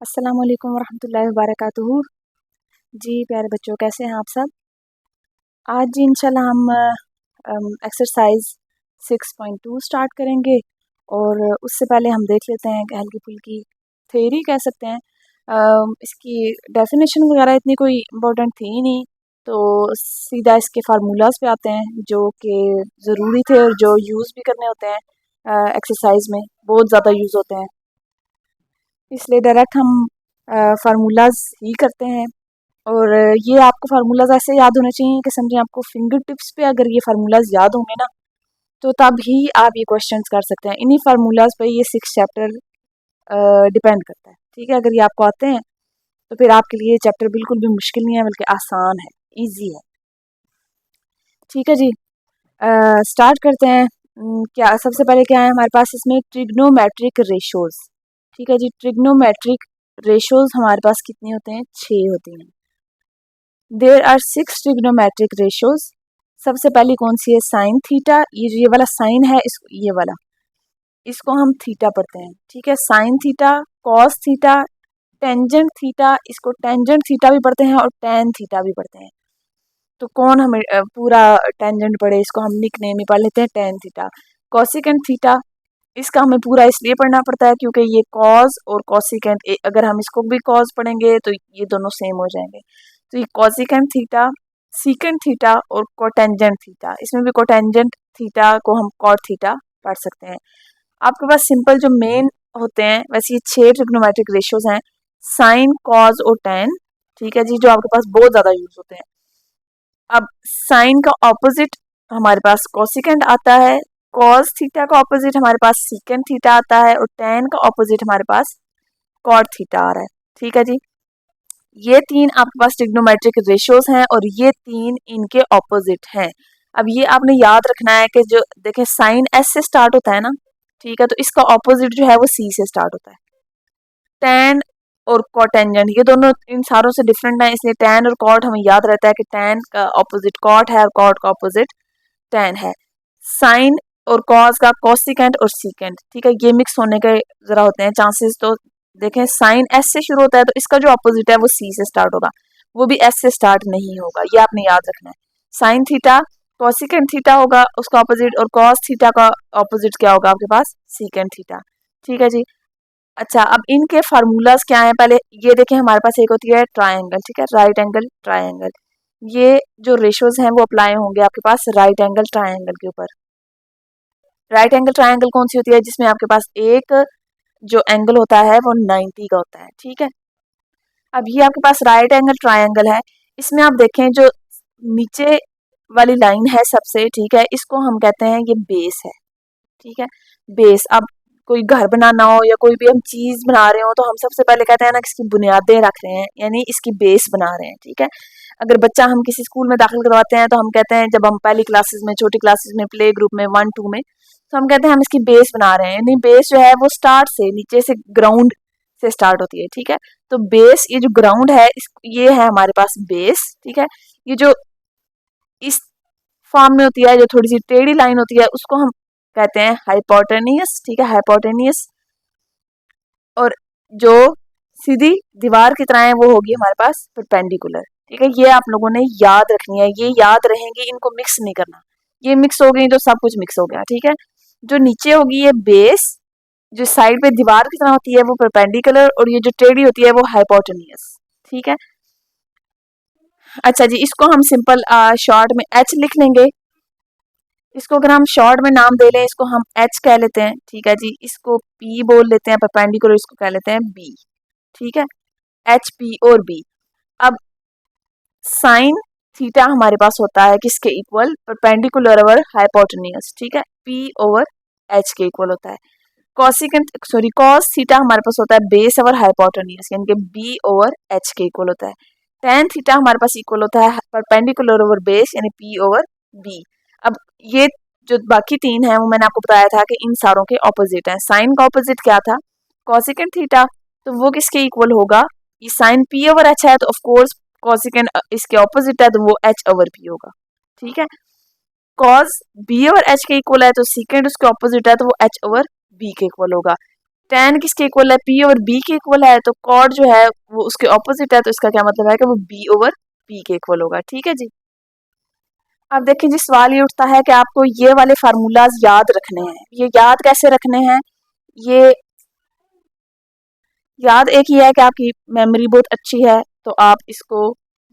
अस्सलाम वालेकुम वरहमतुल्लाहि वबरकातुहू। जी प्यारे बच्चों, कैसे हैं आप सब। आज जी इंशाल्लाह हम एक्सरसाइज 6.2 स्टार्ट करेंगे और उससे पहले हम देख लेते हैं कि हल्की फुल्की थ्योरी कह सकते हैं। इसकी डेफिनेशन वगैरह इतनी कोई इम्पोर्टेंट थी ही नहीं, तो सीधा इसके फार्मूलाज पे आते हैं जो कि ज़रूरी थे और जो यूज़ भी करने होते हैं। एक्सरसाइज में बहुत ज़्यादा यूज़ होते हैं, इसलिए डायरेक्ट हम फार्मूलाज ही करते हैं। और ये आपको फार्मूलाज ऐसे याद होने चाहिए कि समझें आपको फिंगर टिप्स पे अगर ये फार्मूलाज याद होंगे ना, तो तब ही आप ये क्वेश्चंस कर सकते हैं। इन्हीं फार्मूलाज पे ये 6 चैप्टर डिपेंड करता है। ठीक है, अगर ये आपको आते हैं तो फिर आपके लिए ये चैप्टर बिल्कुल भी मुश्किल नहीं है, बल्कि आसान है, ईजी है। ठीक है जी, स्टार्ट करते हैं। क्या सबसे पहले क्या है हमारे पास इसमें, ट्रिग्नोमेट्रिक रेशोज। ठीक है जी, ट्रिग्नोमेट्रिक रेशोज हमारे पास कितने होते हैं, 6 होते हैं। There are 6 trigonometric ratios. सबसे पहली कौन सी है, साइन थीटा। ये वाला साइन है, इस ये वाला, इसको हम थीटा पढ़ते हैं। ठीक है, sign theta, cos theta, tangent theta, इसको टेंजेंट थीटा भी पढ़ते हैं और टेन थीटा भी पढ़ते हैं। तो कौन हमें पूरा टेंजेंट पढ़े, इसको हम निक नेम ही पढ़ लेते हैं, टेन थीटा। कॉसिकेंट थीटा, इसका हमें पूरा इसलिए पढ़ना पड़ता है क्योंकि ये कॉज और कॉसिकेंट, अगर हम इसको भी कॉज पढ़ेंगे तो ये दोनों सेम हो जाएंगे। तो ये कॉसिकेंट थीटा, सीकेंट थीटा और कोटेंजेंट थीटा, इसमें भी कोटेंजेंट थीटा को हम कॉट थीटा पढ़ सकते हैं। आपके पास सिंपल जो मेन होते हैं, वैसे ये 6 ट्रिग्नोमेट्रिक रेशियोज हैं, साइन, कॉज और टेन। ठीक है जी, जो आपके पास बहुत ज़्यादा यूज होते हैं। अब साइन का ऑपोजिट हमारे पास कॉसिकेंट आता है, कॉस थीटा का ऑपोजिट हमारे पास सीकेंट थीटा आता है और टेन का ऑपोजिट हमारे पास कॉट थीटा आ रहा है। ठीक है जी, ये 3 आपके पास ट्रिग्नोमेट्रिक रेशियोज हैं और ये 3 इनके ऑपोजिट हैं। अब ये आपने याद रखना है कि जो देखें साइन एस से स्टार्ट होता है ना, ठीक है, तो इसका ऑपोजिट जो है वो सी से स्टार्ट होता है। टेन और कॉटेंजेंट ये दोनों इन सारों से डिफरेंट है, इसलिए टेन और कॉट हमें याद रहता है कि टेन का ऑपोजिट कॉट है और कॉट का ऑपोजिट टेन है। साइन और कॉस का कॉसिकेंट और सीकेंट, ठीक है, ये मिक्स होने के जरा होते हैं चांसेस। तो देखें साइन एस से शुरू होता है, तो इसका जो ऑपोजिट है वो सी से स्टार्ट होगा, वो भी एस से स्टार्ट नहीं होगा, ये आपने याद रखना है। साइन थीटा कॉसिकेंट थीटा होगा उसका ऑपोजिट, और कॉस थीटा का ऑपोजिट क्या होगा आपके पास, सीकेंट थीटा। ठीक है जी, अच्छा अब इनके फार्मूलाज क्या हैं, पहले ये देखें हमारे पास एक होती है ट्राइंगल, ठीक है, राइट एंगल ट्राइंगल। ये जो रेशोज हैं वो अप्लाई होंगे आपके पास राइट एंगल ट्राइंगल के ऊपर। राइट एंगल ट्राइंगल कौन सी होती है, जिसमें आपके पास एक जो एंगल होता है वो 90 का होता है। ठीक है, अब ये आपके पास राइट एंगल ट्राइंगल है, इसमें आप देखें जो नीचे वाली लाइन है सबसे, ठीक है, इसको हम कहते हैं ये बेस है। ठीक है, बेस। अब कोई घर बनाना हो या कोई भी हम चीज बना रहे हो तो हम सबसे पहले कहते हैं ना कि इसकी बुनियादें रख रहे हैं, यानी इसकी बेस बना रहे हैं। ठीक है, अगर बच्चा हम किसी स्कूल में दाखिल करवाते हैं तो हम कहते हैं, जब हम पहली क्लासेस में, छोटी क्लासेस में, प्ले ग्रुप में 1 2 में, तो हम कहते हैं हम इसकी बेस बना रहे हैं, यानी बेस जो है वो स्टार्ट से, नीचे से, ग्राउंड से स्टार्ट होती है। ठीक है, तो बेस, ये जो ग्राउंड है ये है हमारे पास बेस। ठीक है, ये जो इस फॉर्म में होती है, जो थोड़ी सी टेढ़ी लाइन होती है, उसको हम कहते हैं हाइपोटेनियस। ठीक है, हाइपोटेनियस। और जो सीधी दीवार की तरह है वो होगी हमारे पास परपेंडिकुलर। ठीक है, ये आप लोगों ने याद रखनी है, ये याद रहेंगी, इनको मिक्स नहीं करना। ये मिक्स हो गई तो सब कुछ मिक्स हो गया। ठीक है, जो नीचे होगी ये बेस, जो साइड पे दीवार की तरह होती है वो परपेंडिकुलर, और ये जो टेढ़ी होती है वो हाइपोटेनियस। ठीक है, अच्छा जी, इसको हम सिंपल शॉर्ट में एच लिख लेंगे। इसको अगर हम शॉर्ट में नाम दे लें, इसको हम एच कह लेते हैं। ठीक है जी, इसको पी बोल लेते हैं परपेंडिकुलर, इसको कह लेते हैं बी। ठीक है, एच पी और बी। अब साइन थीटा हमारे पास होता है किसके इक्वल, परपेंडिकुलर ओवर हाइपोटेनियस। ठीक है, पी ओवर एच के इक्वल होता है। कॉसिकेंट सॉरी कॉस थीटा हमारे पास होता है बेस ओवर हाइपोटेनियस, यानी कि बी ओवर एच के इक्वल होता है। टेन थीटा हमारे पास इक्वल होता है परपेंडिकुलर ओवर बेस, यानी पी ओवर बी। अब ये जो बाकी 3 है वो मैंने आपको बताया था कि इन सारों के ऑपोजिट है। साइन का ऑपोजिट क्या था, कॉसिकेंट थीटा, तो वो किसके इक्वल होगा, ये साइन पी ओवर एच है तो ऑफ कोर्स कॉसिकेंट इसके ऑपोजिट है तो वो एच ओवर पी होगा। ठीक है, कॉस बी ओवर एच के इक्वल है तो सीकेंट उसके ऑपोजिट है तो वो एच ओवर बी के इक्वल होगा। tan किसके इक्वल है, p ओवर b के इक्वल है, तो cot जो है वो उसके ऑपोजिट है, तो इसका क्या मतलब है कि वो b ओवर p के इक्वल होगा। ठीक है जी। अब देखिए जी, सवाल ये उठता है कि आपको ये वाले फार्मूलाज याद रखने हैं। ये याद कैसे रखने हैं, ये याद एक ही है कि आपकी मेमोरी बहुत अच्छी है तो आप इसको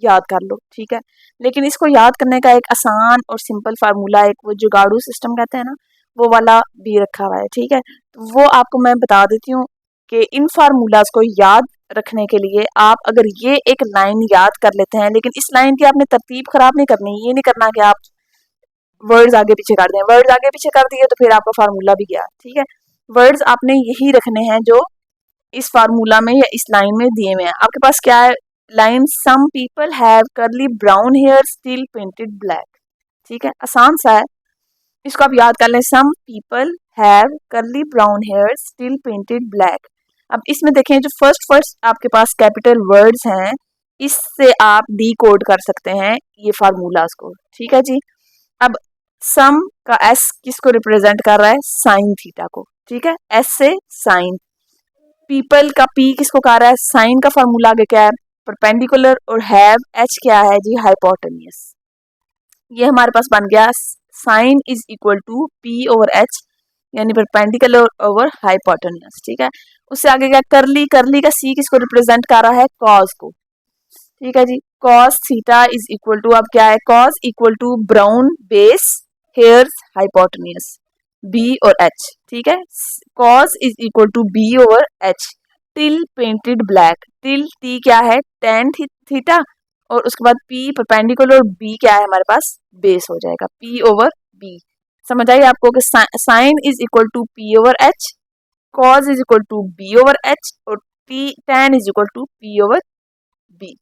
याद कर लो, ठीक है। लेकिन इसको याद करने का एक आसान और सिंपल फार्मूला, एक वो जुगाड़ू सिस्टम कहते हैं ना, वो वाला भी रखा हुआ है, ठीक है। तो वो आपको मैं बता देती हूँ कि इन फार्मूलाज को याद रखने के लिए आप अगर ये एक लाइन याद कर लेते हैं, लेकिन इस लाइन की आपने तरतीब खराब नहीं करनी, ये नहीं करना कि आप वर्ड्स आगे पीछे कर दें। वर्ड्स आगे पीछे कर दिए तो फिर आपका फार्मूला भी गया, ठीक है। वर्ड्स आपने यही रखने हैं जो इस फार्मूला में या इस लाइन में दिए हुए हैं। आपके पास क्या है, line some people have curly brown hair still painted black, ठीक है, आसान सा है, इसको आप याद कर लें। Some people have curly brown hair still painted black. अब इसमें देखें जो फर्स्ट फर्स्ट आपके पास कैपिटल वर्ड्स हैं, इससे आप डी कोड कर सकते हैं ये फार्मूलाज को, ठीक है जी। अब सम का एस किसको रिप्रेजेंट कर रहा है, साइन थीटा को, ठीक है, एस से साइन। पीपल का पी किसको कह रहा है, साइन का फॉर्मूला आगे क्या है, परपेंडिकुलर, और हैव एच क्या है जी, हाइपोटेन्यूस। ये हमारे पास बन गया sine is equal to P over H, यानी परपेंडिकुलर ओवर हाइपोटेन्यूस, ठीक है। उससे आगे क्या, करली, करली का सी किसको रिप्रेजेंट कर रहा है, कॉस को, ठीक है जी। Cos theta is equal to, अब क्या है, cos equal to brown base hairs hypotenuse, B और एच, ठीक है। Cos is equal to B over H, till painted black, till T क्या है, टेन थीटा, और उसके बाद पी परपेंडिकुलर, और बी क्या है हमारे पास, बेस हो जाएगा, पी ओवर बी। समझ आइए आपको कि sine is equal to P over H, cos is equal to B over H, और T tan is equal to P over B.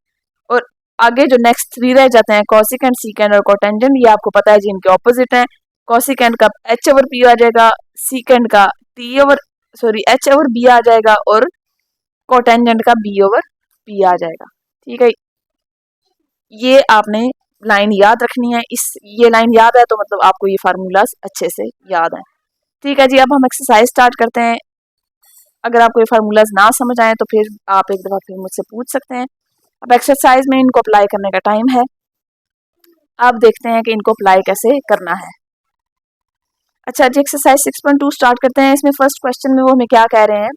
और आगे जो नेक्स्ट थ्री रह जाते हैं, कॉसिकेंट, सीकेंट और कोटेंजेंट, ये आपको पता है जी इनके ऑपोजिट हैं। कॉसिकेंट का एच ओवर पी आ जाएगा, सीकेंट का T over H over B आ जाएगा, और कोटेंजेंट का बी ओवर पी आ जाएगा, ठीक है। ये आपने लाइन याद रखनी है, इस ये लाइन याद है तो मतलब आपको ये फार्मूलाज अच्छे से याद है, ठीक है जी। अब हम एक्सरसाइज स्टार्ट करते हैं। अगर आपको ये फार्मूलाज ना समझ आए तो फिर आप एक दफ़ा फिर मुझसे पूछ सकते हैं। अब एक्सरसाइज में इनको अप्लाई करने का टाइम है। अब देखते हैं कि इनको अप्लाई कैसे करना है। अच्छा जी, एक्सरसाइज 6.2 स्टार्ट करते हैं। इसमें फर्स्ट क्वेश्चन में वो हमें क्या कह रहे हैं,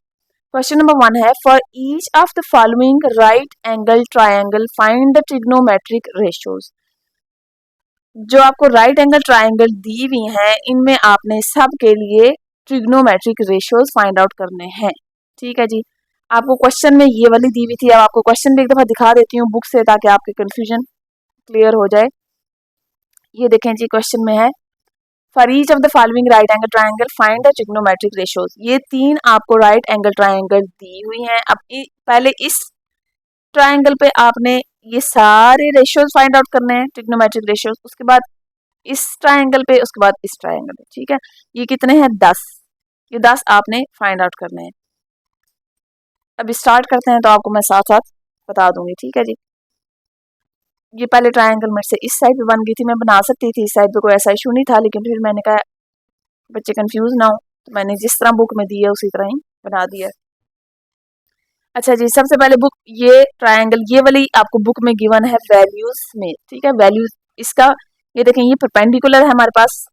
क्वेश्चन नंबर 1 है, for each of the following right angle triangle find the trigonometric ratios. जो आपको राइट एंगल ट्राइंगल दी हुई हैं, इनमें आपने सब के लिए ट्रिग्नोमेट्रिक रेशियोज फाइंड आउट करने हैं, ठीक है जी। आपको क्वेश्चन में ये वाली दी हुई थी, अब आपको क्वेश्चन भी एक दफ़ा दिखा देती हूँ बुक से, ताकि आपके कन्फ्यूजन क्लियर हो जाए। ये देखें जी, क्वेश्चन में है, for each of the following right angle triangle find the trigonometric ratios. ये तीन आपको राइट एंगल ट्राइंगल दी हुई हैं। अब पहले इस ट्राइंगल पे आपने ये सारे रेशियोज फाइंड आउट करने हैं, ट्रिग्नोमेट्रिक रेशियोज, उसके बाद इस ट्राइंगल पे, उसके बाद इस ट्राइंगल पे, ठीक है। ये कितने हैं, 10, ये 10 आपने फाइंड आउट करने हैं। अब स्टार्ट करते हैं तो आपको मैं साथ साथ बता दूंगी, ठीक है जी। ये पहले ट्रायंगल मेरे से इस साइड पे बन गई थी, मैं बना सकती थी इस साइड पे, कोई ऐसा इशू नहीं था, लेकिन फिर मैंने कहा बच्चे कंफ्यूज ना हो, तो मैंने जिस तरह बुक में दी है उसी तरह ही बना दिया। अच्छा जी, सबसे पहले बुक, ये ट्रायंगल ये वाली आपको बुक में गिवन है वैल्यूज में, ठीक है। वैल्यूज इसका ये देखें, ये परपेंडिकुलर है हमारे पास,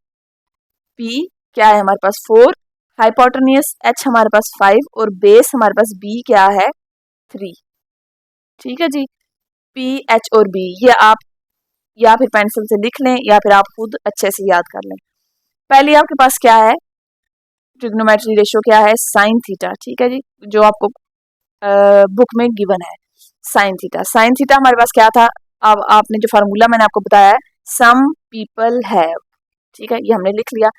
पी क्या है हमारे पास 4, हाइपोटेन्यूस एच हमारे पास 5, और बेस हमारे पास बी क्या है 3, ठीक है जी। पी एच और बी ये आप या फिर पेंसिल से लिख लें या फिर आप खुद अच्छे से याद कर लें। पहले आपके पास क्या है, ट्रिग्नोमेट्री रेशियो क्या है, साइन थीटा, ठीक है जी, जो आपको बुक में गिवन है साइन थीटा। साइन थीटा हमारे पास क्या था, अब आपने जो फार्मूला मैंने आपको बताया है, सम पीपल हैव, ठीक है, ये हमने लिख लिया।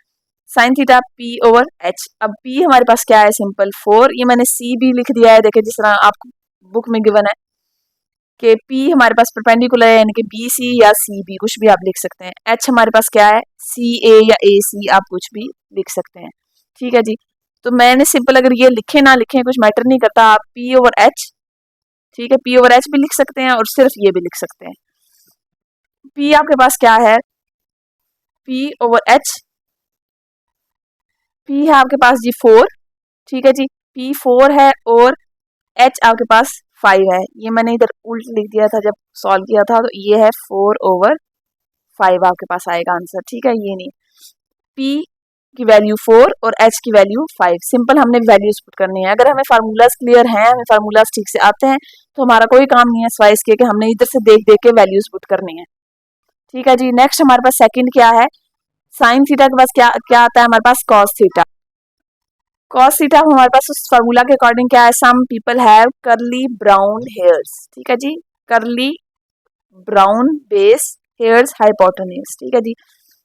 Sine theta P over H, अब पी हमारे पास क्या है, सिंपल 4, ये मैंने सी भी लिख दिया है, देखिए जिस तरह आपको बुक में गिवन है कि पी हमारे पास परपेंडिकुलर है, यानी कि बी सी या सी बी कुछ भी आप लिख सकते हैं। एच हमारे पास क्या है, सी ए या ए सी आप कुछ भी लिख सकते हैं, ठीक है जी। तो मैंने सिंपल, अगर ये लिखे ना लिखे कुछ मैटर नहीं करता, आप पी ओवर एच, ठीक है, पी ओवर एच भी लिख सकते हैं और सिर्फ ये भी लिख सकते हैं। पी आपके पास क्या है, पी ओवर एच, पी है आपके पास जी 4, ठीक है जी, P4 है और H आपके पास 5 है। ये मैंने इधर उल्ट लिख दिया था जब सॉल्व किया था, तो ये है 4/5 आपके पास आएगा आंसर, ठीक है। ये नहीं, P की वैल्यू 4 और H की वैल्यू 5, सिंपल हमने वैल्यूज पुट करनी है। अगर हमें फार्मूलाज क्लियर हैं, हमें फार्मूलाज ठीक से आते हैं, तो हमारा कोई काम नहीं है सिवाय इसके कि हमने इधर से देख देख के वैल्यूज पुट करनी है, ठीक है जी। नेक्स्ट हमारे पास सेकंड क्या है, साइन थीटा के पास क्या क्या आता है हमारे पास, कॉस थीटा। कॉस थीटा हमारे पास उस फार्मूला के अकॉर्डिंग क्या है, सम people have curly brown hairs, ठीक है जी, करली ब्राउन बेस हेयर्स हाइपोटेन्यूज, ठीक है जी।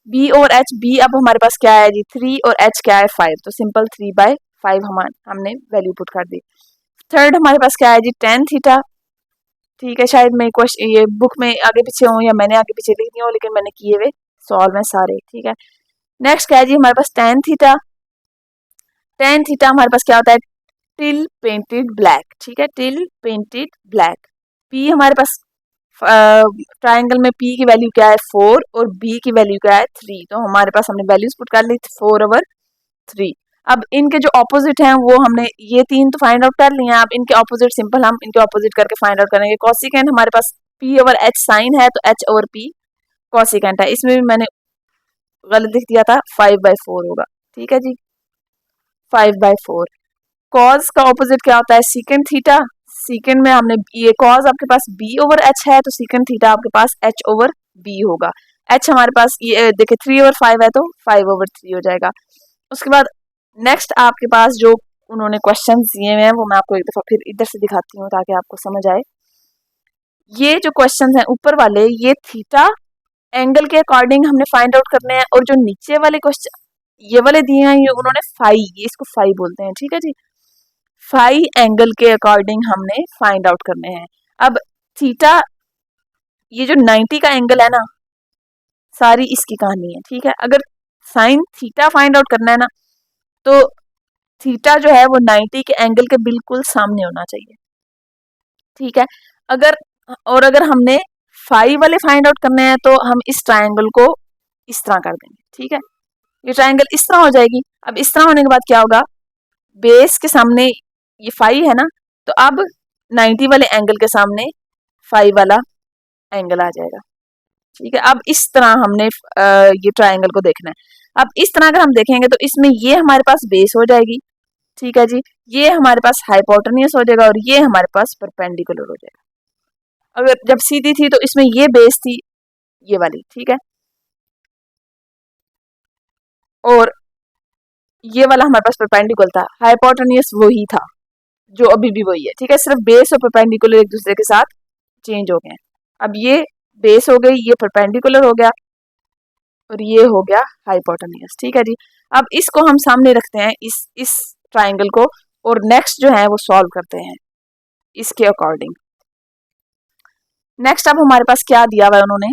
बी और एच, बी अब हमारे पास क्या है जी 3 और एच क्या है 5, तो सिंपल 3/5 हमने वैल्यू पुट कर दी। थर्ड हमारे पास क्या है जी टेन थीटा, ठीक है। शायद मैं क्वेश्चन ये बुक में आगे पीछे हूँ या मैंने आगे पीछे लिख दिया हूँ, लेकिन मैंने किए हुए सॉल्व है सारे, ठीक है। नेक्स्ट क्या है जी हमारे पास टेन थीटा। टेन थीटा हमारे पास क्या होता है, टिल पेंटेड ब्लैक, ठीक है, टिल पेंटेड ब्लैक। पी हमारे पास ट्राइंगल में P की वैल्यू क्या है 4 और B की वैल्यू क्या है 3, तो हमारे पास हमने वैल्यूज पुट कर ली 4/3। अब इनके जो ऑपोजिट हैं वो हमने ये तीन तो फाइंड आउट कर लिए हैं, अब इनके ऑपोजिट सिंपल हम इनके ऑपोजिट करके फाइंड आउट करेंगे। कॉसिकेंट हमारे पास P/H साइन है, तो H/P कॉसिकेंट है। इसमें भी मैंने गलत लिख दिया था, 5/4 होगा, ठीक है जी, 5/4। कॉज का ऑपोजिट क्या होता है, सीकेंट थीटा। सीकेंट में हमने ये कॉज आपके पास B/H है, तो सीकेंट थीटा आपके पास H/B होगा। H हमारे पास ये देखिए 3/5 है, तो 5/3 हो जाएगा। उसके बाद नेक्स्ट आपके पास जो उन्होंने क्वेश्चन दिए हुए हैं वो मैं आपको एक दफा फिर इधर से दिखाती हूँ ताकि आपको समझ आए। ये जो क्वेश्चन हैं ऊपर वाले, ये थीटा एंगल के अकॉर्डिंग हमने फाइंड आउट करने हैं, और जो नीचे वाले क्वेश्चन ये वाले दिए हैं, ये उन्होंने फाई, ये इसको फाई बोलते हैं, ठीक है जी, फाई एंगल के अकॉर्डिंग हमने फाइंड आउट करने हैं। अब थीटा, ये जो 90 का एंगल है ना, सारी इसकी कहानी है, ठीक है। अगर साइन थीटा फाइंड आउट करना है ना, तो थीटा जो है वो 90 के एंगल के बिल्कुल सामने होना चाहिए, ठीक है। अगर अगर हमने फाई वाले फाइंड आउट करने हैं, तो हम इस ट्रायंगल को इस तरह कर देंगे, ठीक है। ये ट्रायंगल इस तरह हो जाएगी। अब इस तरह होने के बाद क्या होगा, बेस के सामने ये फाई है ना, तो अब 90 वाले एंगल के सामने फाई वाला एंगल आ जाएगा, ठीक है। अब इस तरह हमने ये ट्रायंगल को देखना है। अब इस तरह अगर हम देखेंगे तो इसमें ये हमारे पास बेस हो जाएगी, ठीक है जी, ये हमारे पास हाइपोटेन्यूस हो जाएगा और ये हमारे पास परपेंडिकुलर हो जाएगा। अगर जब सीधी थी तो इसमें ये बेस थी ये वाली, ठीक है, और ये वाला हमारे पास परपेंडिकुलर था। हाइपोटेन्यूस वही था जो अभी भी वही है, ठीक है, सिर्फ बेस और परपेंडिकुलर एक दूसरे के साथ चेंज हो गए हैं। अब ये बेस हो गई, ये परपेंडिकुलर हो गया और ये हो गया हाइपोटेन्यूस, ठीक है जी। अब इसको हम सामने रखते हैं इस ट्राइंगल को, और नेक्स्ट जो है वो सॉल्व करते हैं इसके अकॉर्डिंग। नेक्स्ट अब हमारे पास क्या दिया हुआ है उन्होंने,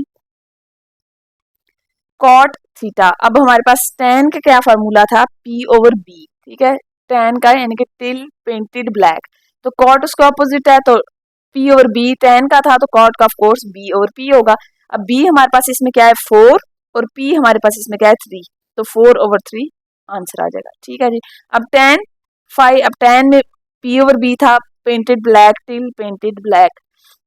कॉट थीटा। अब हमारे पास tan का क्या फार्मूला था, P/B, ठीक है, tan का यानी कि टिल पेंटेड ब्लैक, तो कॉट उसका ऑपोजिट है, तो P/B tan का था, तो कॉट का ऑफ कोर्स B/P होगा। अब B हमारे पास इसमें क्या है 4 और P हमारे पास इसमें क्या है 3, तो 4/3 आंसर आ जाएगा, ठीक है जी। अब अब tan में P/B था painted black, till painted black,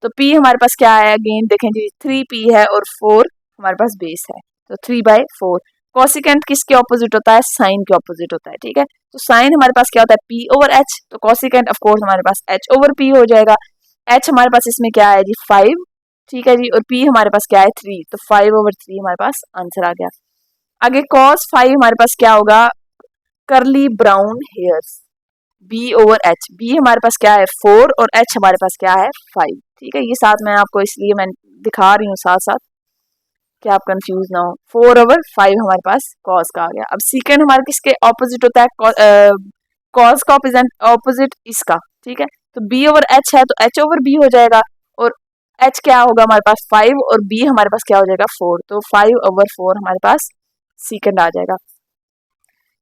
तो P हमारे पास क्या है, अगेन देखें जी 3P है और 4 हमारे पास बेस है, तो 3/4। कॉसिकेंट किसके ऑपोजिट होता है, साइन के ऑपोजिट होता है, ठीक है। तो साइन हमारे पास क्या होता है P/H, तो कॉसिकेंट ऑफ कोर्स हमारे पास H/P हो जाएगा। H हमारे पास इसमें क्या है जी 5, ठीक है जी, और P हमारे पास क्या है 3, तो 5/3 हमारे पास आंसर आ गया। आगे cos 5 हमारे पास क्या होगा, करली ब्राउन हेयर्स, B/H, B हमारे पास क्या है 4 और H हमारे पास क्या है 5, ठीक है। ये साथ मैं आपको इसलिए मैं दिखा रही हूँ साथ साथ कि आप कंफ्यूज ना हो। 4/5 हमारे पास कॉस का आ गया। अब सीकेंड हमारे किसके ऑपोजिट होता है, कॉस का ऑपोजिट इसका, ठीक है, तो B/H है, तो H/B हो जाएगा, और H क्या होगा हमारे पास 5 और B हमारे पास क्या हो जाएगा 4, तो 5/4 हमारे पास सीकेंड आ जाएगा।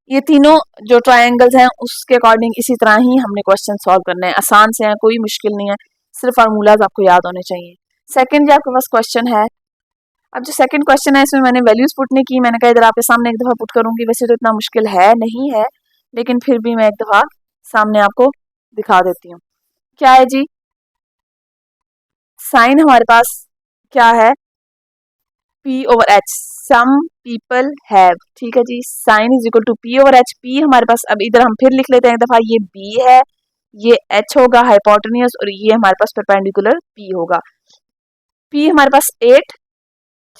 ये तीनों जो ट्रायंगल्स हैं उसके अकॉर्डिंग इसी तरह ही हमने क्वेश्चन सॉल्व करने हैं, आसान से हैं, कोई मुश्किल नहीं है, सिर्फ फार्मूलाज आपको याद होने चाहिए। सेकंड जो आपके पास क्वेश्चन है, अब जो सेकंड क्वेश्चन है इसमें मैंने वैल्यूज पुट नहीं की, मैंने कहा इधर आपके सामने एक दफ़ा पुट करूंगी, वैसे तो इतना मुश्किल है नहीं है, लेकिन फिर भी मैं एक दफ़ा सामने आपको दिखा देती हूँ। क्या है जी, साइन हमारे पास क्या है, P over H, some people have, ठीक है जी, sine is equal to P over H। P हमारे पास, अब इधर हम फिर लिख लेते हैं एक दफा, ये B है, ये H होगा हाइपोटेन्यूस, और ये हमारे पास परपेंडिकुलर P होगा। P हमारे पास 8,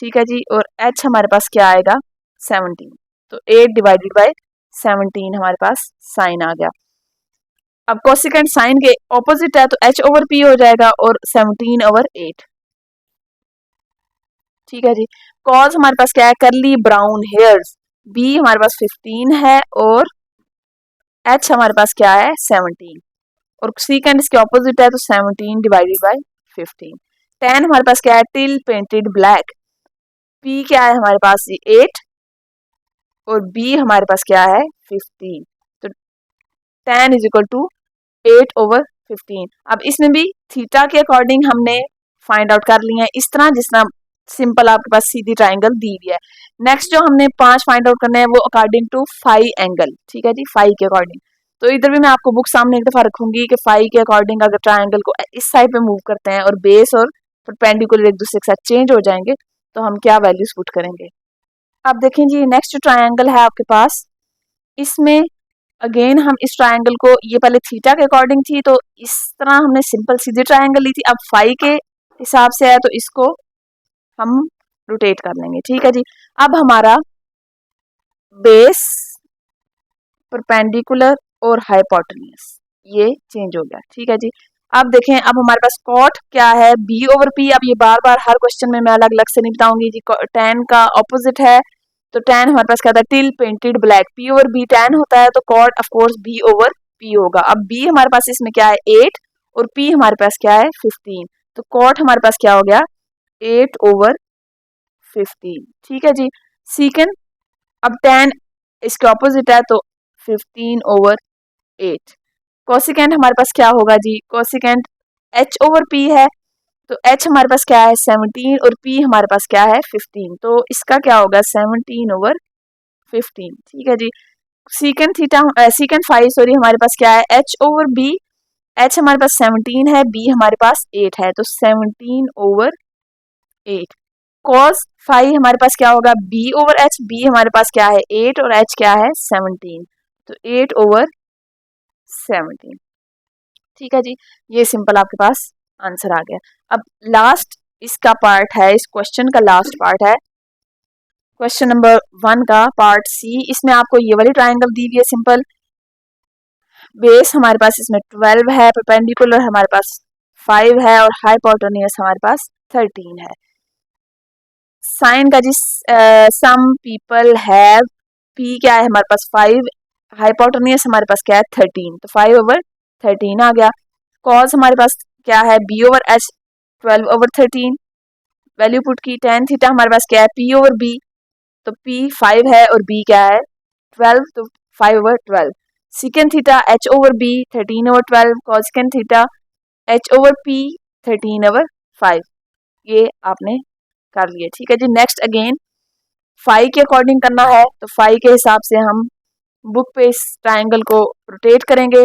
ठीक है जी, और H हमारे पास क्या आएगा 17, तो 8 डिवाइडेड बाय 17 हमारे पास साइन आ गया। अब कोसिकेंट साइन के ऑपोजिट है, तो H ओवर P हो जाएगा और 17 ओवर 8, ठीक है जी। कॉज हमारे पास क्या है, करली ब्राउन हेयर्स, B हमारे पास 15 है और H हमारे पास क्या है 17, और सीकेंड इसके ऑपोजिट है, तो 17 डिवाइडेड बाय 15। 10 हमारे पास क्या है, टिल पेंटेड ब्लैक, P क्या है हमारे पास 8 और B हमारे पास क्या है 15, तो 10 इज इक्वल टू 8 ओवर 15। अब इसमें भी थीटा के अकॉर्डिंग हमने फाइंड आउट कर लिया है, इस तरह जिस तरह सिंपल आपके पास सीधी ट्राइंगल दी हुई है। नेक्स्ट जो हमने 5 फाइंड आउट करने हैं वो अकॉर्डिंग टू फाई एंगल, ठीक है जी, फाई के अकॉर्डिंग। तो इधर भी मैं आपको बुक सामने एक दफा रखूंगी कि फाई के अकॉर्डिंग अगर ट्राइंगल को इस साइड पे मूव करते हैं और बेस और परपेंडिकुलर एक दूसरे के साथ चेंज हो जाएंगे, तो हम क्या वैल्यूज पुट करेंगे। अब देखें जी, नेक्स्ट ट्राइंगल है आपके पास, इसमें अगेन हम इस ट्राइंगल को, ये पहले थीटा के अकॉर्डिंग थी तो इस तरह हमने सिंपल सीधी ट्राइंगल ली थी, अब फाई के हिसाब से है तो इसको हम रोटेट कर लेंगे, ठीक है जी। अब हमारा बेस, परपेंडिकुलर और हाइपोटेन्यूस ये चेंज हो गया, ठीक है जी। अब देखें, अब हमारे पास कॉट क्या है, B ओवर P। अब ये बार बार हर क्वेश्चन में मैं अलग अलग से नहीं बताऊंगी जी। tan का ऑपोजिट है, तो tan हमारे पास क्या था, till painted black, P over B tan होता है, तो cot of course B over P होगा। अब B हमारे पास इसमें क्या है 8 और P हमारे पास क्या है 15, तो कॉट हमारे पास क्या हो गया 8 ओवर 15, ठीक है जी। सीकेंड, अब tan इसके ऑपोजिट है, तो 15 ओवर 8। कोसिकेंट हमारे पास क्या होगा जी, कोसिकेंट H ओवर P है, तो H हमारे पास क्या है 17 और P हमारे पास क्या है 15, तो इसका क्या होगा 17 ओवर 15, ठीक है जी। Secant theta, secant phi sorry, हमारे पास क्या है H ओवर B, H हमारे पास 17 है, B हमारे पास 8 है, तो 17 ओवर 8। कॉस फाई हमारे पास क्या होगा B ओवर H, B हमारे पास क्या है 8 और H क्या है 17, तो 8 ओवर 17, ठीक है जी। ये सिंपल आपके पास आंसर आ गया। अब लास्ट इसका पार्ट है, इस क्वेश्चन का लास्ट पार्ट है क्वेश्चन नंबर 1 का पार्ट C। इसमें आपको ये वाली ट्राइंगल दी हुई है सिंपल, बेस हमारे पास इसमें 12 है, परपेंडिकुलर हमारे पास 5 है और हाइपोटेन्यूस हमारे पास 13 है। साइन का जिस सम पीपल हैव, P क्या है हमारे पास 5, हाइपोटेन्यूस हमारे पास क्या है 13, तो 5 ओवर 13 आ गया। कॉज हमारे पास क्या है B over H 12 over 13, value put की। tan थीटा हमारे पास क्या है P ओवर B, तो P 5 है और B क्या है 12, तो 5 over 12। Secant theta H over B 13 over 12, cosecant theta H over P 13 over 5, ये आपने कर लिए, ठीक है जी। नेक्स्ट अगेन फाई के अकॉर्डिंग करना है, तो फाई के हिसाब से हम बुक पे इस ट्राइंगल को रोटेट करेंगे।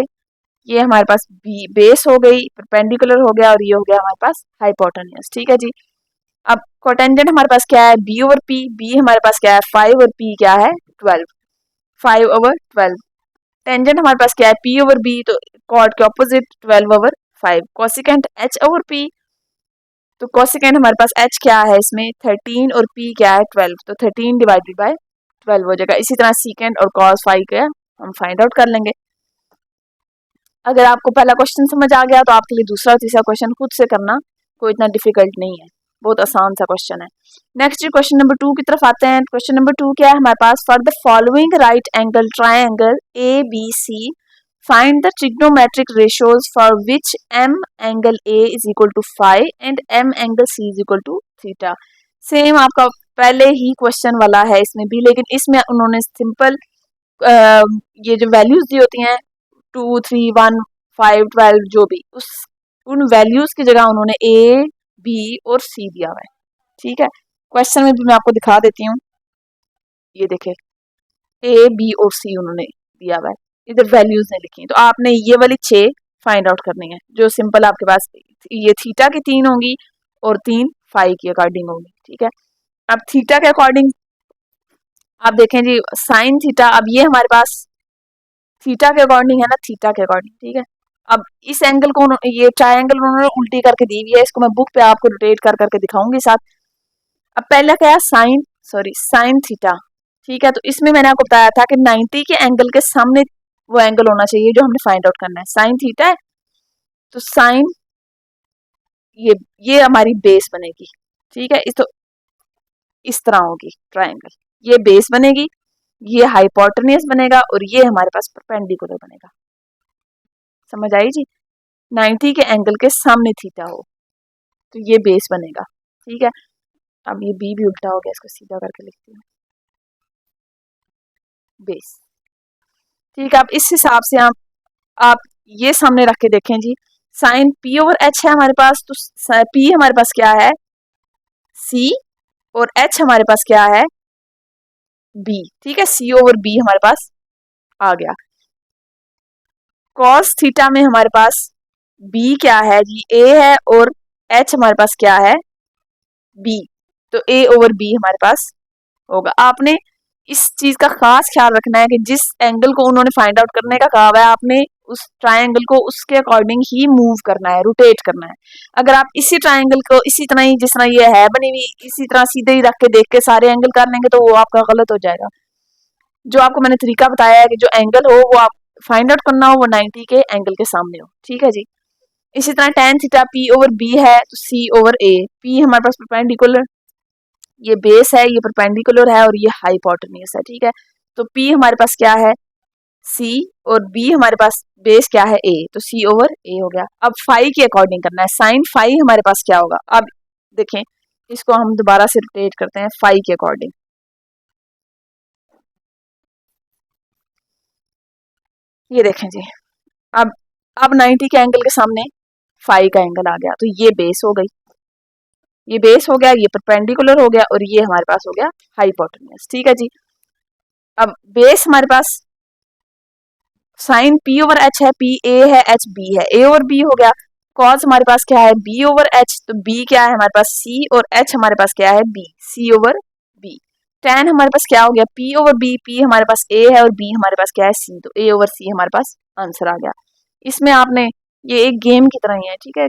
ये हमारे पास बी बेस हो गई, परपेंडिकुलर हो गया और ये हो गया हमारे पास हाइपोटेन्यूस, ठीक है जी। अब कोटेंजेंट हमारे पास क्या है B ओवर P, B हमारे पास क्या है 5 और P क्या है 12, 5 ओवर 12। टेंजेंट हमारे पास क्या है P ओवर B, तो कॉट के opposite 12 over 5। Cosecant H over P, तो कोसिकेंट हमारे पास H क्या है इसमें 13 और P क्या है 12, तो 13 डिवाइडेड बाय 12 हो जाएगा। इसी तरह सीकेंट और कॉस फाई का हम फाइंड आउट कर लेंगे। अगर आपको पहला क्वेश्चन समझ आ गया तो आपके लिए दूसरा तीसरा क्वेश्चन खुद से करना कोई इतना डिफिकल्ट नहीं है, बहुत आसान सा क्वेश्चन है। नेक्स्ट क्वेश्चन नंबर 2 की तरफ आते हैं। क्वेश्चन नंबर 2 क्या है हमारे पास, for the following right angle triangle ABC find the trigonometric ratios for which M angle A is equal to 5 and M angle C is equal to theta. Same आपका पहले ही क्वेश्चन वाला है इसमें भी, लेकिन इसमें उन्होंने सिंपल ये जो वैल्यूज दी होती हैं 2, 3, 1, 5, 12 जो भी, उस उन वैल्यूज की जगह उन्होंने A, B और C दिया हुआ है, ठीक है। क्वेश्चन में भी मैं आपको दिखा देती हूँ, ये देखे A, B और C उन्होंने दिया हुआ है। इधर वैल्यूज नहीं लिखी, तो आपने ये वाली 6 फाइंड आउट करनी है, जो सिंपल आपके पास ये थीटा की 3 होंगी और 3 फाई की अकॉर्डिंग होंगी, ठीक है। अब थीटा के अकॉर्डिंग आप देखें जी साइन थीटा, अब ये हमारे पास थीटा के अकॉर्डिंग है ना, थीटा के अकॉर्डिंग, ठीक है। अब इस एंगल को ये ट्रायंगल उन्होंने उल्टी करके दी हुई है, इसको मैं बुक पे आपको रोटेट कर करके दिखाऊंगी साथ। अब पहला क्या है साइन थीटा, ठीक है। तो इसमें मैंने आपको बताया था कि 90 के एंगल के सामने वो एंगल होना चाहिए जो हमने फाइंड आउट करना है, साइन थीटा है। तो साइन ये हमारी बेस बनेगी, ठीक है। तो इस तरह होगी ट्रायंगल, ये बेस बनेगी, ये हाइपोटेन्यूस बनेगा और ये हमारे पास परपेंडिकुलर बनेगा। समझ आई जी? 90 के एंगल के सामने थीटा हो तो ये बेस बनेगा, ठीक है। अब ये बी भी उल्टा हो गया, इसको सीधा करके लिखती हूँ, बेस, ठीक है। अब इस हिसाब से आप ये सामने रख के देखें जी, साइन पी ओवर एच है हमारे पास, तो पी हमारे पास क्या है सी और एच हमारे पास क्या है बी, ठीक है। सी ओवर बी हमारे पास आ गया। कॉस थीटा में हमारे पास बी क्या है जी, ए है, और एच हमारे पास क्या है बी, तो ए ओवर बी हमारे पास होगा। आपने इस चीज का खास ख्याल रखना है कि जिस एंगल को उन्होंने फाइंड आउट करने का कहा हुआ है, आपने उस ट्रायंगल को उसके अकॉर्डिंग ही मूव करना है, रोटेट करना है। अगर आप इसी ट्रायंगल को इसी तरह ही जिस तरह ये है बनी हुई इसी तरह सीधे ही रख के देख के सारे एंगल कर लेंगे तो वो आपका गलत हो जाएगा। जो आपको मैंने तरीका बताया है कि जो एंगल हो वो आप फाइंड आउट करना हो वो 90 के एंगल के सामने हो, ठीक है जी। इसी तरह tan theta p over b है तो c ओवर a, p हमारे पास परपेंडिकुलर, ये बेस है, ये परपेंडिकुलर है और ये हाइपोटेन्यूस है, ठीक है। तो p हमारे पास क्या है c और b हमारे पास बेस क्या है a, तो c ओवर a हो गया। अब फाई के अकॉर्डिंग करना है, साइन फाई हमारे पास क्या होगा, अब देखें इसको हम दोबारा से रोटेट करते हैं फाई के अकॉर्डिंग। ये देखें जी, अब 90 के एंगल के सामने फाई का एंगल आ गया, तो ये बेस हो गई, ये बेस हो गया, ये परपेंडिकुलर हो गया और ये हमारे पास हो गया हाइपोटेन्यूस, ठीक है जी। अब बेस हमारे पास साइन पी ओवर एच है, पी ए है, एच बी है, ए ओवर बी हो गया। कॉस हमारे पास क्या है बी ओवर एच, तो बी क्या है हमारे पास सी और एच हमारे पास क्या है बी, सी ओवर बी। टेन हमारे पास क्या हो गया पी ओवर बी, पी हमारे पास ए है और बी हमारे पास क्या है सी, तो ए ओवर सी हमारे पास आंसर आ गया। इसमें आपने ये एक गेम की तरह ही है, ठीक है।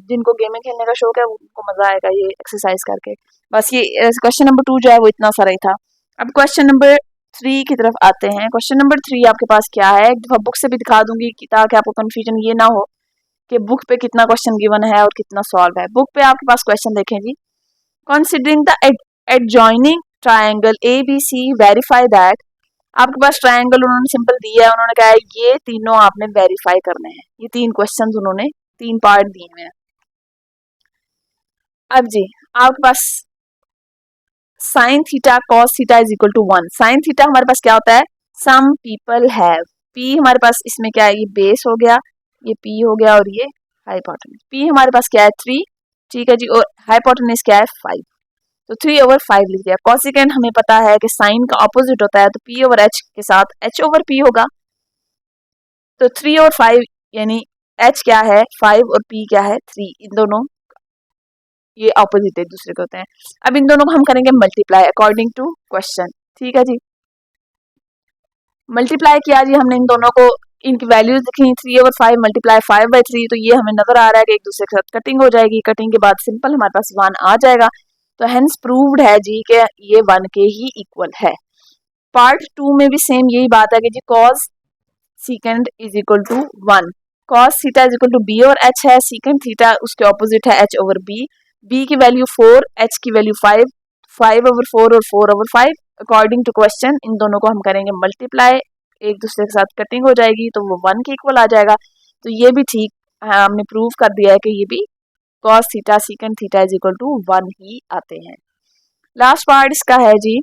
जिनको गेमें खेलने का शौक है उनको मजा आएगा ये एक्सरसाइज करके। बस ये क्वेश्चन नंबर 2 जो है वो इतना सारा ही था। अब क्वेश्चन नंबर 3 की तरफ आते हैं। क्वेश्चन नंबर 3 आपके पास क्या है, एक दफा बुक से भी दिखा दूंगी ताकि आपको कंफ्यूजन ये ना हो कि बुक पे कितना क्वेश्चन गिवन है और कितना सॉल्व है। बुक पे आपके पास क्वेश्चन देखें जी, considering the adjoining triangle A B C verify that, आपके पास ट्रायंगल उन्होंने सिंपल दिया है, उन्होंने कहा है ये तीनों आपने वेरीफाई करने हैं। ये 3 क्वेश्चंस उन्होंने 3 पार्ट दिए हुए हैं। अब जी आपके पास sine theta cos theta is equal to 1, sine theta हमारे पास क्या होता है सम पीपल हैव, पी हमारे पास इसमें क्या है ये बेस हो गया, ये पी हो गया और ये हाइपोटेन्यूस, पी हमारे पास क्या है 3, ठीक है जी, और हाइपोटेन्यूस क्या है 5, तो 3 ओवर 5 लिख दिया। कॉसिकेंट हमें पता है कि साइन का ऑपोजिट होता है, तो पी ओवर एच के साथ एच ओवर पी होगा, तो 3 और 5 यानी एच क्या है 5 और पी क्या है 3, इन दोनों ये ऑपोजिट एक दूसरे के होते हैं। अब इन दोनों को हम करेंगे मल्टीप्लाई अकॉर्डिंग टू क्वेश्चन, ठीक है जी। मल्टीप्लाई किया जी हमने इन दोनों को, इनकी वैल्यूज लिखी 3 ओवर 5 मल्टीप्लाई 5/3, तो ये हमें नजर आ रहा है कि एक दूसरे के साथ कटिंग हो जाएगी, कटिंग के बाद सिंपल हमारे पास 1 आ जाएगा, तो हेंस प्रूव्ड है जी कि ये 1 के ही इक्वल है। पार्ट 2 में भी सेम यही बात है कि जी cos secant is equal to 1, cos theta is equal to B और एच है, सीकेंड थीटा उसके ऑपोजिट है एच ओवर बी, बी की वैल्यू 4, एच की वैल्यू 5, 5 ओवर 4 और 4 ओवर 5 अकॉर्डिंग टू क्वेश्चन इन दोनों को हम करेंगे मल्टीप्लाई, एक दूसरे के साथ कटिंग हो जाएगी तो वो 1 के इक्वल आ जाएगा। तो ये भी ठीक हमने प्रूव कर दिया है कि ये भी cos theta secant theta is equal to 1 ही आते हैं। लास्ट पार्ट इसका है जी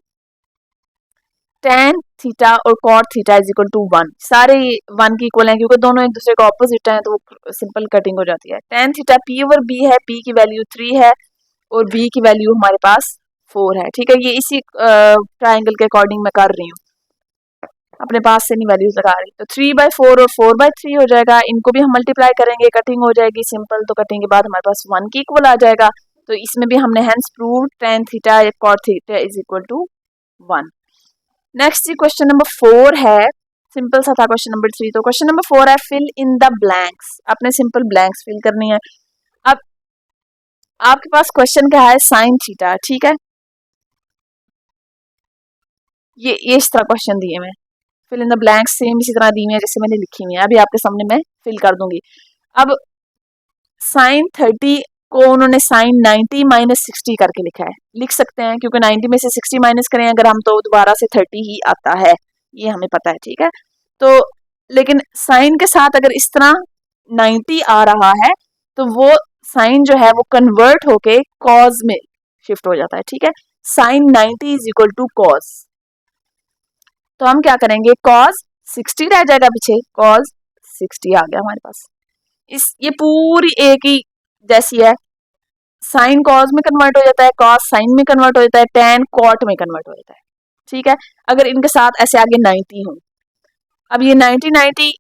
tan थीटा और cot theta is equal to 1, सारे 1 की इक्वल हैं क्योंकि दोनों एक दूसरे का ऑपोजिट हैं, तो वो सिंपल कटिंग हो जाती है। tan theta p over b है, p की वैल्यू 3 है और b की वैल्यू हमारे पास 4 है, ठीक है। ये इसी ट्रायंगल के अकॉर्डिंग मैं कर रही हूँ। अपने पास से नहीं वैल्यूज लगा रही, तो 3/4 और 4/3 हो जाएगा। इनको भी हम मल्टीप्लाई करेंगे, कटिंग हो जाएगी सिंपल, तो कटिंग के बाद हमारे पास 1 की इक्वल आ जाएगा। तो इसमें भी हमने hence prove tan theta cot theta is equal to 1। Next G question number 4 है, सिंपल सा था क्वेश्चन नंबर 3। तो क्वेश्चन नंबर 4 है फिल इन द ब्लैंक्स। आपने सिंपल ब्लैंक्स फिल करनी है। अब आपके पास क्वेश्चन क्या है, साइन थीटा, ठीक है, ये इस तरह क्वेश्चन दिए हुए, fill in the blanks same इसी तरह दी हुई है जैसे मैंने लिखी हुई है, अभी आपके सामने मैं फिल कर दूंगी। अब साइन 30 को उन्होंने साइन 90 माइनस 60 करके लिखा है, लिख सकते हैं क्योंकि 90 में से 60 माइनस करें अगर हम तो दोबारा से 30 ही आता है, ये हमें पता है, ठीक है। तो लेकिन साइन के साथ अगर इस तरह 90 आ रहा है तो वो साइन जो है वो कन्वर्ट होके कॉज में शिफ्ट हो जाता है, ठीक है। Sine 90 is equal to cos, तो हम क्या करेंगे, कॉज 60 रह जाएगा पीछे, कॉज 60 आ गया हमारे पास। इस ये पूरी एक ही जैसी है, साइन कॉज में कन्वर्ट हो जाता है, कॉस साइन में कन्वर्ट हो जाता है, टेन कॉट में कन्वर्ट हो जाता है, ठीक है। अगर इनके साथ ऐसे आगे 90 हो, अब ये 90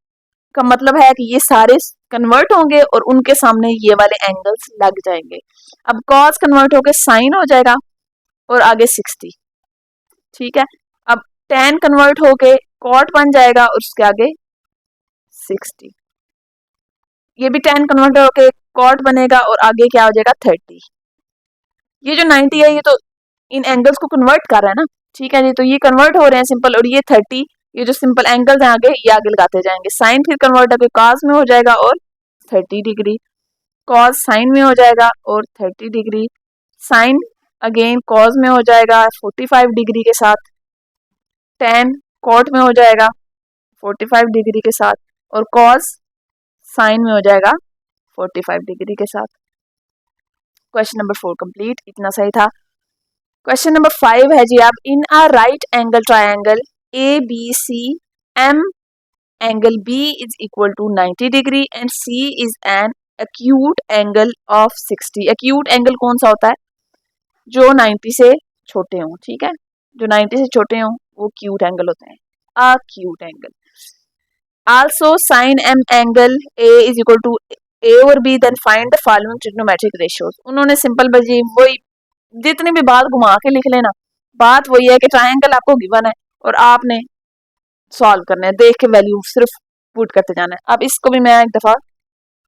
का मतलब है कि ये सारे कन्वर्ट होंगे और उनके सामने ये वाले एंगल्स लग जाएंगे। अब कॉस कन्वर्ट होके साइन हो जाएगा और आगे 60, ठीक है। अब टेन कन्वर्ट होके कॉट बन जाएगा और उसके आगे 60, ये भी टेन कन्वर्ट होके कॉट बनेगा और आगे क्या हो जाएगा 30। ये जो 90 है ये तो इन एंगल्स को कन्वर्ट कर रहा है ना, ठीक है जी, तो ये कन्वर्ट हो रहे हैं सिंपल, और ये 30, ये जो सिंपल एंगल्स हैं आगे ये आगे लगाते जाएंगे। साइन फिर कन्वर्ट होकर कॉस में हो जाएगा और 30 डिग्री, कॉस साइन में हो जाएगा और 30 डिग्री, साइन अगेन कॉस में हो जाएगा 45 डिग्री के साथ, टेन कॉट में हो जाएगा 45 डिग्री के साथ, और कॉस साइन में हो जाएगा 45 डिग्री के साथ। क्वेश्चन नंबर 4 कंप्लीट, इतना सही था। क्वेश्चन नंबर 5 है जी, आप in a right angle triangle A B C M angle B is equal to 90 degree and C is an acute angle of 60। Acute angle कौन सा होता है, जो 90 से छोटे हों, ठीक है, जो 90 से छोटे हों वो क्यूट एंगल होते हैं, acute angle. Also sine M angle A is equal to A और B, then find the following trigonometric ratios. उन्होंने सिंपल बजी वही जितनी भी बात घुमा के लिख लेना, बात वही है कि ट्रायंगल आपको गिवन है और आपने सॉल्व करना है, देख के वैल्यू सिर्फ पुट करते जाना है। अब इसको भी मैं एक दफा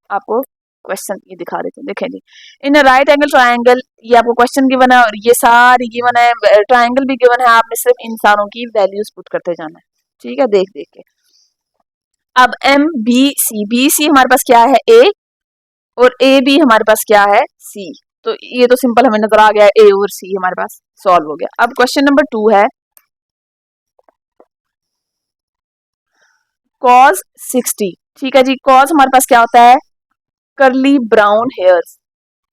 आपको क्वेश्चन ये दिखा देती हूँ, देखें जी, इन राइट एंगल ट्रायंगल, ये आपको क्वेश्चन गिवन है और ये सारी गिवन है, ट्रायंगल भी गिवन है, आपने सिर्फ इन सारों की वैल्यूज पुट करते जाना है, ठीक है, देख देख के। अब एम बी सी हमारे पास क्या है, ए, और ए बी हमारे पास क्या है, सी, तो ये तो सिंपल हमें नजर आ गया, ए और सी हमारे पास सॉल्व हो गया। अब क्वेश्चन नंबर 2 है कॉस 60, ठीक है जी, कॉस हमारे पास क्या होता है, करली ब्राउन हेयर्स,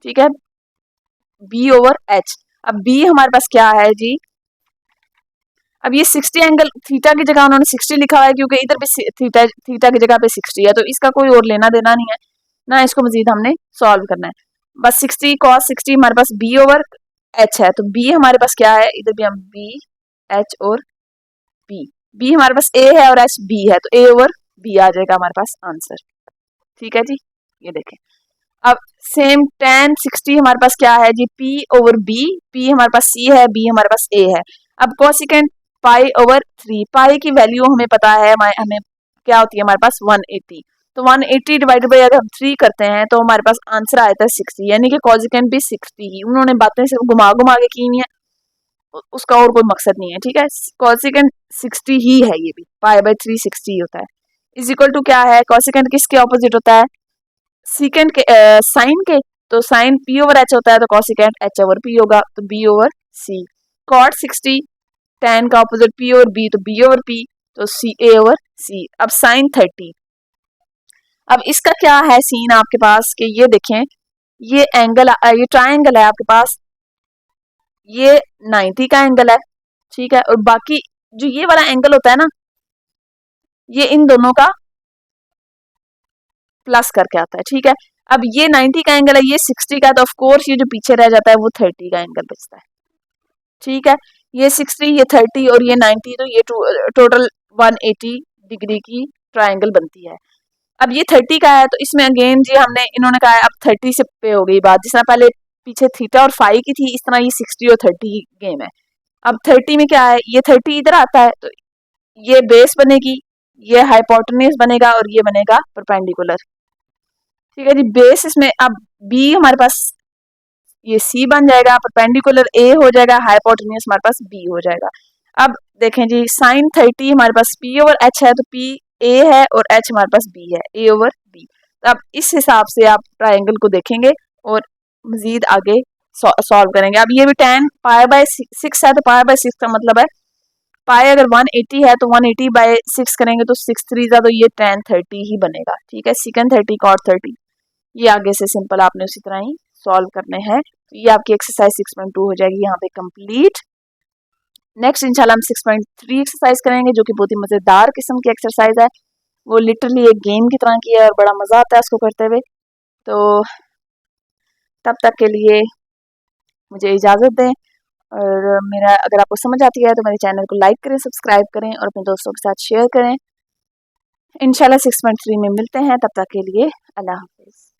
ठीक है, बी ओवर एच। अब बी हमारे पास क्या है जी, अब ये 60 एंगल थीटा की जगह उन्होंने 60 लिखा हुआ है क्योंकि इधर भी थीटा थीटा की जगह पे 60 है, तो इसका कोई और लेना देना नहीं है ना, इसको मजीद हमने सॉल्व करना है। बस 60 कॉस 60 हमारे पास बी ओवर एच है, तो बी हमारे पास क्या है, इधर भी हम बी एच और बी, बी हमारे पास ए है और एच बी है, तो ए ओवर बी आ जाएगा हमारे पास आंसर, ठीक है जी, ये देखें। अब सेम tan 60 हमारे पास क्या है जी, p ओवर b, p हमारे पास c है, b हमारे पास a है। अब कोसिकेंट पाई ओवर 3, पाई की वैल्यू हमें पता है, हमें क्या होती है हमारे पास 180, तो 180 डिवाइडेड बाई अगर हम 3 करते हैं तो हमारे पास आंसर आता है 60, यानी कि कोसिकेंट भी 60 ही, उन्होंने बातें सिर्फ घुमा घुमा के की हुई है, उसका और कोई मकसद नहीं है, ठीक है, कोसिकेंट 60 ही है, ये भी पाई बाई 3 60 होता है, इज इक्वल टू क्या है, कोसिकेंट किसके ऑपोजिट होता है, सीकेंट के साइन के, तो साइन पी ओवर एच होता है, तो कॉसिकेंट एच ओवर पी होगा, तो बी ओवर सी। कॉट 60 tan का ऑपोजिट पी ओवर बी, तो बी ओवर पी, तो सी ए ओवर सी। अब साइन 30, अब इसका क्या है सीन आपके पास कि ये देखें, ये एंगल ये ट्रायंगल है आपके पास, ये 90 का एंगल है, ठीक है, और बाकी जो ये वाला एंगल होता है ना, ये इन दोनों का प्लस करके आता है, ठीक है। अब ये 90 का एंगल है, ये 60 का है, तो ऑफ कोर्स ये जो पीछे रह जाता है वो 30 का एंगल बचता है, ठीक है। ये 60, ये 30 और ये 90, तो ये टोटल 180 डिग्री की ट्राइंगल बनती है। अब ये 30 का है तो इसमें अगेन जी हमने इन्होंने कहा है अब 30 से पे हो गई बात, जिस तरह पहले पीछे थीटा और फाई की थी, इस तरह ये 60 और 30 गेम है। अब 30 में क्या है, ये 30 इधर आता है तो ये बेस बनेगी, ये हाइपोटेन्यूज बनेगा और ये बनेगा परपेंडिकुलर। ठीक है जी, बेस इसमें अब बी हमारे पास ये सी बन जाएगा, परपेंडिकुलर ए हो जाएगा, हाइपोटेन्यूज हमारे पास बी हो जाएगा। अब देखें जी साइन 30 हमारे पास पी ओवर एच है तो पी ए है और एच हमारे पास बी है, ए ओवर बी। तो अब इस हिसाब से आप ट्राइंगल को देखेंगे और मजीद आगे सॉल्व करेंगे। अब ये भी tan पाई बाय 6 है तो पाई बाय 6 का मतलब है पाई अगर 180 है तो 180 बाय 6 करेंगे तो 6 3 तो ये tan 30 ही बनेगा। ठीक है, secant 30 cot 30, ये आगे से सिंपल आपने उसी तरह ही सॉल्व करने हैं। तो ये आपकी एक्सरसाइज 6.2 हो जाएगी यहाँ पे कंप्लीट। नेक्स्ट इंशाल्लाह हम 6.3 एक्सरसाइज करेंगे जो कि बहुत ही मज़ेदार किस्म की एक्सरसाइज है, वो लिटरली एक गेम की तरह की है और बड़ा मज़ा आता है इसको करते हुए। तो तब तक के लिए मुझे इजाज़त दें, और मेरा अगर आपको समझ आती है तो मेरे चैनल को लाइक करें, सब्सक्राइब करें और अपने दोस्तों के साथ शेयर करें। इंशाल्लाह 6.3 में मिलते हैं, तब तक के लिए अल्लाह हाफ़िज़।